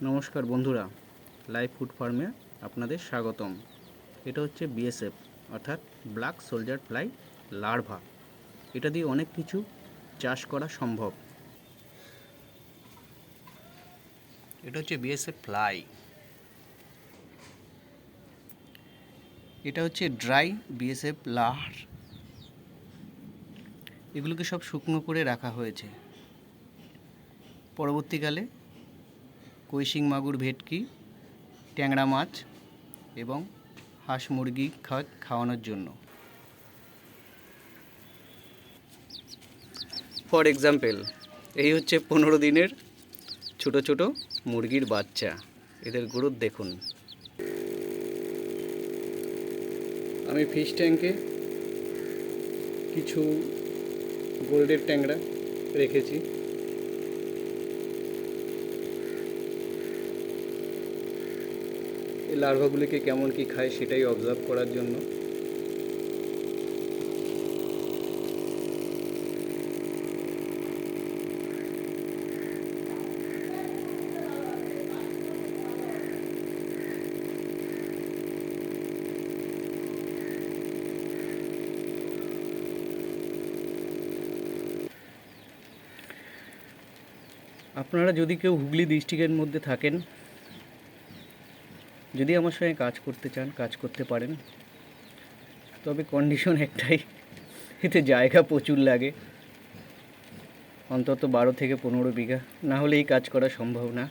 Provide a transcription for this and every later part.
নমস্কার বন্ধুরা, live food ফার্মে আপনাদের স্বাগতম। এটা হচ্ছে বিএসএফ অর্থাৎ ব্ল্যাক সোলজার ফ্লাই লার্ভা। এটা দিয়ে অনেক কিছু চাষ করা সম্ভব। এটা হচ্ছে বিএসএফ ফ্লাই। এটা হচ্ছে ড্রাই বিএসএফ লার। এগুলোকে সব শুকনো করে রাখা হয়েছে। পরবর্তীকালে কৈশিং মাগুর, ভেটকি, ট্যাংরা মাছ এবং হাঁস মুরগি খাওয়ানোর জন্য। ফর এক্সাম্পল, এই হচ্ছে 15 দিনের ছোট ছোট মুরগির বাচ্চা। এদের গ্রোথ দেখুন। আমি ফিশ ট্যাঙ্কে কিছু গোল্ডের ট্যাংরা রেখেছি। এই লার্ভাগুলিকে কেমন কি খায় সেটাই অবজার্ভ করার জন্য। আপনারা যদি কেউ হুগলি ডিস্ট্রিক্টের মধ্যে থাকেন, যদি আমার সঙ্গে কাজ করতে চান, কাজ করতে পারেন। তবে কন্ডিশন একটাই, এতে জায়গা প্রচুর লাগে, অন্তত 12 থেকে 15 বিঘা, না হলে এই কাজ করা সম্ভব না।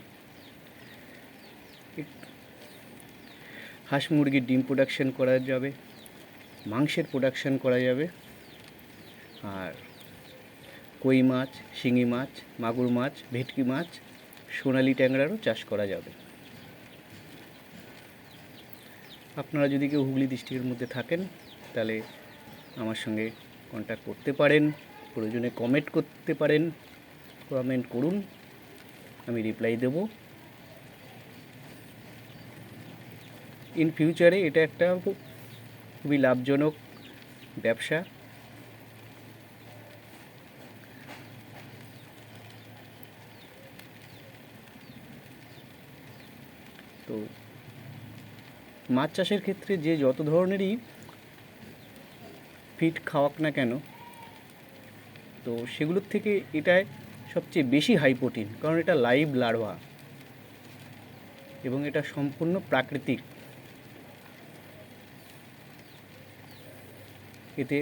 হাঁস মুরগির ডিম প্রোডাকশন করা যাবে, মাংসের প্রোডাকশন করা যাবে, আর কই মাছ, শিঙি মাছ, মাগুর মাছ, ভেটকি মাছ, সোনালি ট্যাংরারও চাষ করা যাবে। আপনারা যদি কেউ হুগলি ডিস্ট্রিক্টের মধ্যে থাকেন তাহলে আমার সঙ্গে কন্ট্যাক্ট করতে পারেন, প্রয়োজনে কমেন্ট করতে পারেন। কমেন্ট করুন, আমি রিপ্লাই দেব। ইন ফিউচারে এটা একটা খুবই লাভজনক ব্যবসা। তো মাছ চাষের ক্ষেত্রে যে যত ধরনেরই ফিড খাওয়াক না কেন, তো সেগুলোর থেকে এটায় সবচেয়ে বেশি হাই প্রোটিন, কারণ এটা লাইভ লার্ভা এবং এটা সম্পূর্ণ প্রাকৃতিক। এতে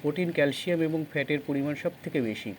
প্রোটিন, ক্যালসিয়াম এবং ফ্যাটের পরিমাণ সব থেকে বেশি।